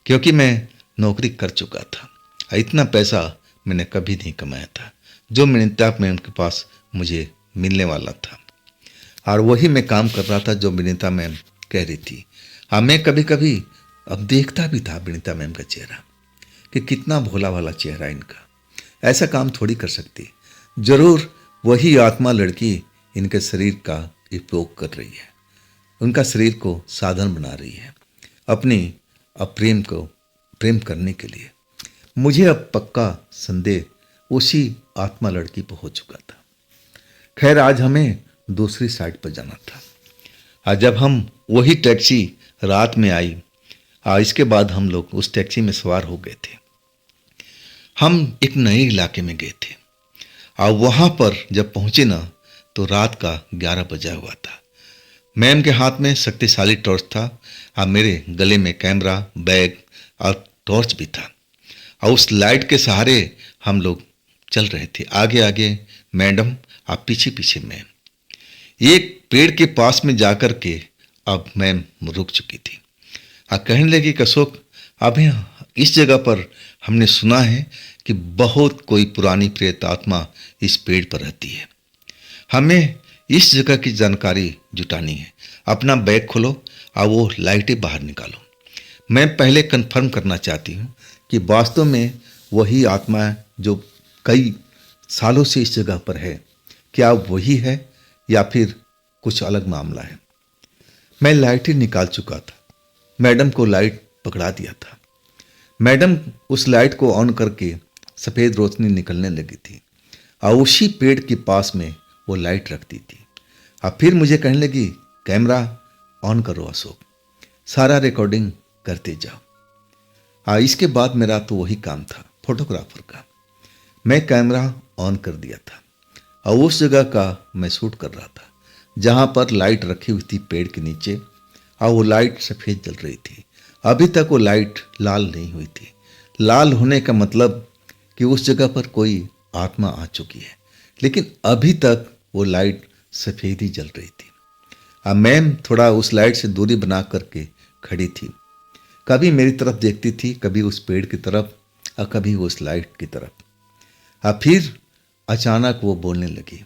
क्योंकि मैं नौकरी कर चुका था। इतना पैसा मैंने कभी नहीं कमाया था जो विनीता मैम के पास मुझे मिलने वाला था, और वही मैं काम कर रहा था जो विनीता मैम कह रही थी। हाँ, मैं कभी कभी अब देखता भी था विनीता मैम का चेहरा, कि कितना भोला भाला चेहरा इनका, ऐसा काम थोड़ी कर सकती। जरूर वही आत्मा लड़की इनके शरीर का उपयोग कर रही है, उनका शरीर को साधन बना रही है अपनी अप्रेम को प्रेम करने के लिए। मुझे अब पक्का संदेह उसी आत्मा लड़की पर हो चुका था। खैर, आज हमें दूसरी साइड पर जाना था। आज जब हम वही टैक्सी रात में आई, इसके बाद हम लोग उस टैक्सी में सवार हो गए थे। हम एक नए इलाके में गए थे, और वहाँ पर जब पहुँचे ना, तो रात का 11 बजा हुआ था। मैम के हाथ में शक्तिशाली टॉर्च था, और मेरे गले में कैमरा, बैग और टॉर्च भी था। और उस लाइट के सहारे हम लोग चल रहे थे, आगे आगे मैडम और पीछे पीछे मैम। एक पेड़ के पास में जाकर के अब मैम रुक चुकी थी, और कहने लगी कि अशोक, अभी इस जगह पर हमने सुना है कि बहुत कोई पुरानी प्रेत आत्मा इस पेड़ पर रहती है। हमें इस जगह की जानकारी जुटानी है। अपना बैग खोलो और वो लाइटें बाहर निकालो। मैं पहले कंफर्म करना चाहती हूँ कि वास्तव में वही आत्मा जो कई सालों से इस जगह पर है, क्या वही है या फिर कुछ अलग मामला है। मैं लाइटें निकाल चुका था, मैडम को लाइट पकड़ा दिया था। मैडम उस लाइट को ऑन करके सफ़ेद रोशनी निकलने लगी थी, और उसी पेड़ के पास में वो लाइट रखती थी। अब फिर मुझे कहने लगी, कैमरा ऑन करो अशोक, सारा रिकॉर्डिंग करते जाओ। इसके बाद मेरा तो वही काम था, फोटोग्राफर का। मैं कैमरा ऑन कर दिया था, और उस जगह का मैं शूट कर रहा था जहाँ पर लाइट रखी हुई थी पेड़ के नीचे, और वो लाइट सफ़ेद जल रही थी। अभी तक वो लाइट लाल नहीं हुई थी। लाल होने का मतलब कि उस जगह पर कोई आत्मा आ चुकी है, लेकिन अभी तक वो लाइट सफ़ेद ही जल रही थी। अब मैम थोड़ा उस लाइट से दूरी बना करके खड़ी थी, कभी मेरी तरफ देखती थी, कभी उस पेड़ की तरफ, और कभी उस लाइट की तरफ। अब फिर अचानक वो बोलने लगी,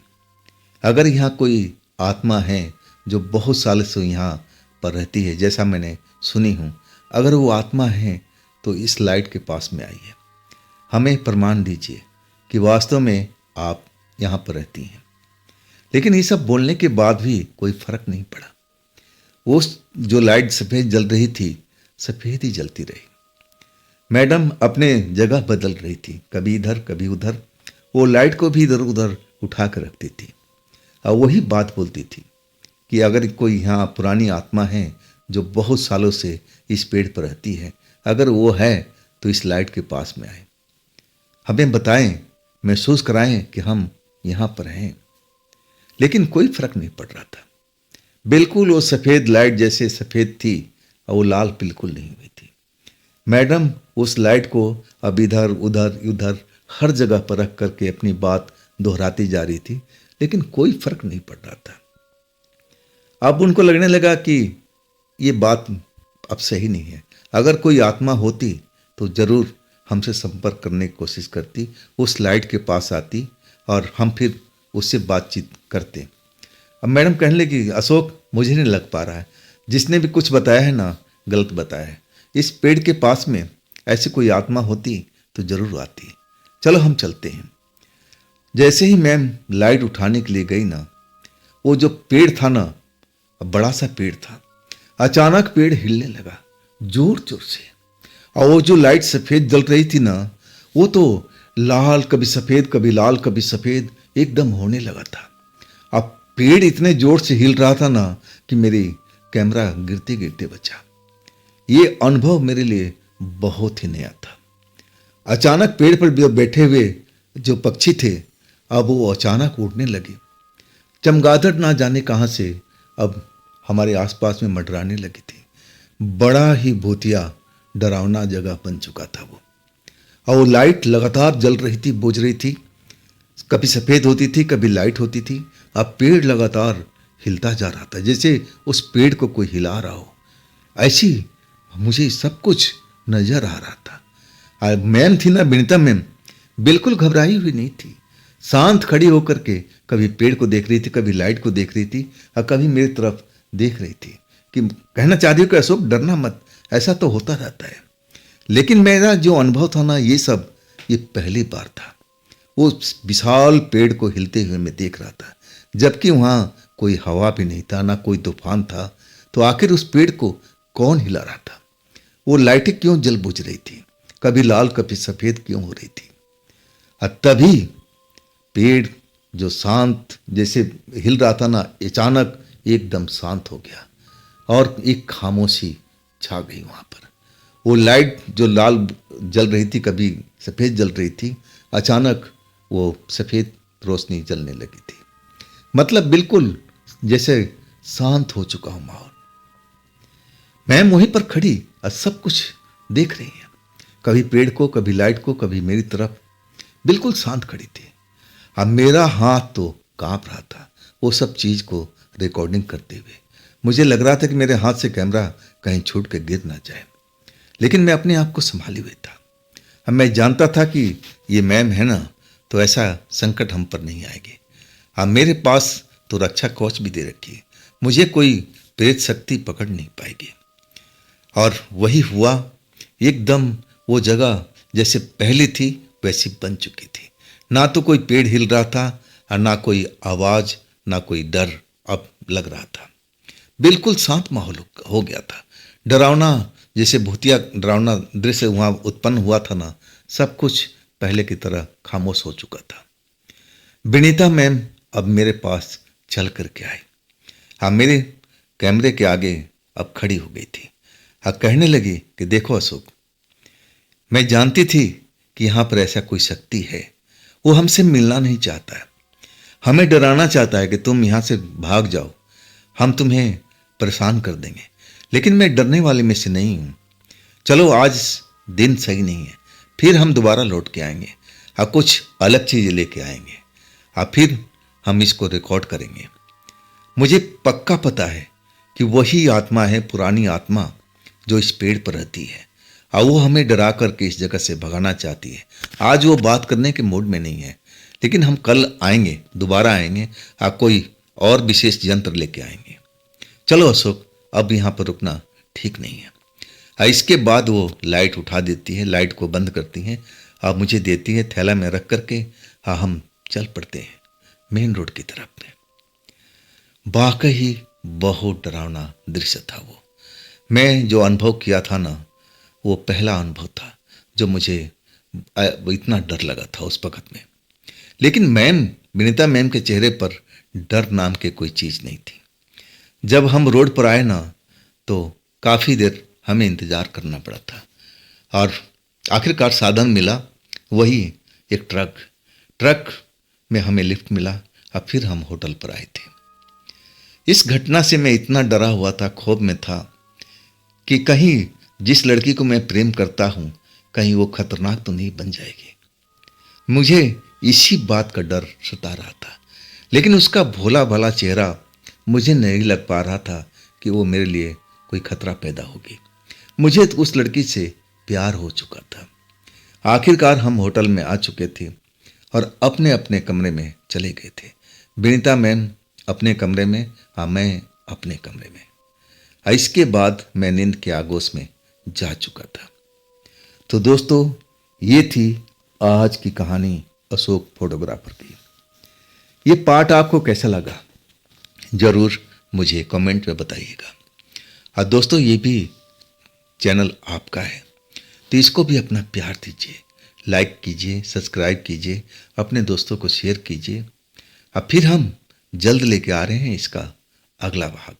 अगर यहाँ कोई आत्मा है जो बहुत साल से यहाँ पर रहती है, जैसा मैंने सुनी हूँ, अगर वो आत्मा है तो इस लाइट के पास में आइए, हमें प्रमाण दीजिए कि वास्तव में आप यहाँ पर रहती हैं। लेकिन ये सब बोलने के बाद भी कोई फर्क नहीं पड़ा। वो जो लाइट सफ़ेद जल रही थी, सफ़ेद ही जलती रही। मैडम अपने जगह बदल रही थी, कभी इधर कभी उधर, वो लाइट को भी इधर उधर उठा कर रखती थी, और वही बात बोलती थी कि अगर कोई यहाँ पुरानी आत्मा है जो बहुत सालों से इस पेड़ पर रहती है, अगर वो है तो इस लाइट के पास में आए, हमें बताएं, महसूस कराएं कि हम यहाँ पर हैं। लेकिन कोई फर्क नहीं पड़ रहा था। बिल्कुल वो सफ़ेद लाइट जैसे सफ़ेद थी, और वो लाल बिल्कुल नहीं हुई थी। मैडम उस लाइट को अब इधर उधर उधर हर जगह पर रख करके अपनी बात दोहराती जा रही थी, लेकिन कोई फर्क नहीं पड़ रहा था। अब उनको लगने लगा कि ये बात अब सही नहीं है। अगर कोई आत्मा होती तो ज़रूर हमसे संपर्क करने की कोशिश करती, उस लाइट के पास आती, और हम फिर उससे बातचीत करते। अब मैडम कहने लगी, अशोक, मुझे नहीं लग पा रहा है, जिसने भी कुछ बताया है ना, गलत बताया है। इस पेड़ के पास में ऐसी कोई आत्मा होती तो ज़रूर आती। चलो हम चलते हैं। जैसे ही मैम लाइट उठाने के लिए गई ना, वो जो पेड़ था ना, बड़ा सा पेड़ था, अचानक पेड़ हिलने लगा जोर जोर से, और वो जो लाइट सफ़ेद जल रही थी ना, वो तो लाल, कभी सफ़ेद कभी लाल कभी सफ़ेद एकदम होने लगा था। अब पेड़ इतने जोर से हिल रहा था ना कि मेरी कैमरा गिरते गिरते बचा। ये अनुभव मेरे लिए बहुत ही नया था। अचानक पेड़ पर बैठे हुए जो पक्षी थे अब वो अचानक उड़ने लगे। चमगादड़ ना जाने कहाँ से अब हमारे आसपास में मंडराने लगी थी। बड़ा ही भूतिया डरावना जगह बन चुका था वो। और वो लाइट लगातार जल रही थी, बुझ रही थी, कभी सफ़ेद होती थी, कभी लाइट होती थी। अब पेड़ लगातार हिलता जा रहा था, जैसे उस पेड़ को कोई हिला रहा हो। ऐसी मुझे सब कुछ नजर आ रहा था। मैम थी ना, विनीता मैम, बिल्कुल घबराई हुई नहीं थी। शांत खड़ी होकर के कभी पेड़ को देख रही थी, कभी लाइट को देख रही थी और कभी मेरी तरफ देख रही थी कि कहना चाहती हूँ कि अशोक डरना मत, ऐसा तो होता रहता है। लेकिन मेरा जो अनुभव था ना, ये पहली बार था। वो विशाल पेड़ को हिलते हुए मैं देख रहा था, जबकि वहाँ कोई हवा भी नहीं था, ना कोई तूफान था। तो आखिर उस पेड़ को कौन हिला रहा था? वो लाइटें क्यों जल बुझ रही थी, कभी लाल कभी सफ़ेद क्यों हो रही थी? और तभी पेड़ जो शांत जैसे हिल रहा था ना, अचानक एकदम शांत हो गया और एक खामोशी छा गई वहाँ पर। वो लाइट जो लाल जल रही थी, कभी सफ़ेद जल रही थी, अचानक वो सफ़ेद रोशनी जलने लगी थी। मतलब बिल्कुल जैसे शांत हो चुका हूँ माहौल। मैम वहीं पर खड़ी और सब कुछ देख रही है, कभी पेड़ को, कभी लाइट को, कभी मेरी तरफ, बिल्कुल शांत खड़ी थी। अब मेरा हाथ तो कांप रहा था वो सब चीज़ को रिकॉर्डिंग करते हुए। मुझे लग रहा था कि मेरे हाथ से कैमरा कहीं छूट के गिर ना जाए, लेकिन मैं अपने आप को संभाले हुए था। अब मैं जानता था कि ये मैम है ना, तो ऐसा संकट हम पर नहीं आएगी। अब मेरे पास तो रक्षा कवच भी दे रखी है, मुझे कोई प्रेत शक्ति पकड़ नहीं पाएगी। और वही हुआ, एकदम वो जगह जैसे पहले थी वैसी बन चुकी थी। ना तो कोई पेड़ हिल रहा था और ना कोई आवाज, ना कोई डर अब लग रहा था। बिल्कुल शांत माहौल हो गया था। डरावना जैसे भूतिया डरावना दृश्य वहाँ उत्पन्न हुआ था ना, सब कुछ पहले की तरह खामोश हो चुका था। विनीता मैम अब मेरे पास चल करके आई। हाँ, मेरे कैमरे के आगे अब खड़ी हो गई थी। हाँ, कहने लगी कि देखो अशोक, मैं जानती थी कि यहाँ पर ऐसा कोई शक्ति है, वो हमसे मिलना नहीं चाहता है, हमें डराना चाहता है कि तुम यहाँ से भाग जाओ, हम तुम्हें परेशान कर देंगे। लेकिन मैं डरने वाले में से नहीं हूँ। चलो आज दिन सही नहीं है, फिर हम दोबारा लौट के आएंगे और कुछ अलग चीज़ें लेके आएंगे और फिर हम इसको रिकॉर्ड करेंगे। मुझे पक्का पता है कि वही आत्मा है, पुरानी आत्मा, जो इस पेड़ पर रहती है और वो हमें डरा करके इस जगह से भगाना चाहती है। आज वो बात करने के मूड में नहीं है, लेकिन हम कल आएंगे, दोबारा आएंगे और कोई और विशेष यंत्र लेके आएंगे। चलो अशोक, अब यहाँ पर रुकना ठीक नहीं है। इसके बाद वो लाइट उठा देती है, लाइट को बंद करती हैं और मुझे देती है, थैला में रख करके हम चल पड़ते हैं मेन रोड की तरफ में। वाकई बहुत डरावना दृश्य था वो। मैं जो अनुभव किया था ना, वो पहला अनुभव था जो मुझे इतना डर लगा था उस वक्त में। लेकिन मैम, विनीता मैम के चेहरे पर डर नाम के कोई चीज़ नहीं थी। जब हम रोड पर आए ना, तो काफ़ी देर हमें इंतज़ार करना पड़ा था और आखिरकार साधन मिला, वही एक ट्रक में हमें लिफ्ट मिला और फिर हम होटल पर आए थे। इस घटना से मैं इतना डरा हुआ था, खौफ में था कि कहीं जिस लड़की को मैं प्रेम करता हूँ, कहीं वो खतरनाक तो नहीं बन जाएगी। मुझे इसी बात का डर सता रहा था, लेकिन उसका भोला भाला चेहरा, मुझे नहीं लग पा रहा था कि वो मेरे लिए कोई खतरा पैदा होगी। मुझे तो उस लड़की से प्यार हो चुका था। आखिरकार हम होटल में आ चुके थे और अपने अपने कमरे में चले गए थे। विनीता मैम अपने कमरे में, मैं अपने कमरे में। इसके बाद मैं नींद के आगोश में जा चुका था। तो दोस्तों, ये थी आज की कहानी अशोक फोटोग्राफर की। ये पार्ट आपको कैसा लगा जरूर मुझे कमेंट में बताइएगा। और दोस्तों, ये भी चैनल आपका है, तो इसको भी अपना प्यार दीजिए, लाइक कीजिए, सब्सक्राइब कीजिए, अपने दोस्तों को शेयर कीजिए। अब फिर हम जल्द लेके आ रहे हैं इसका अगला भाग।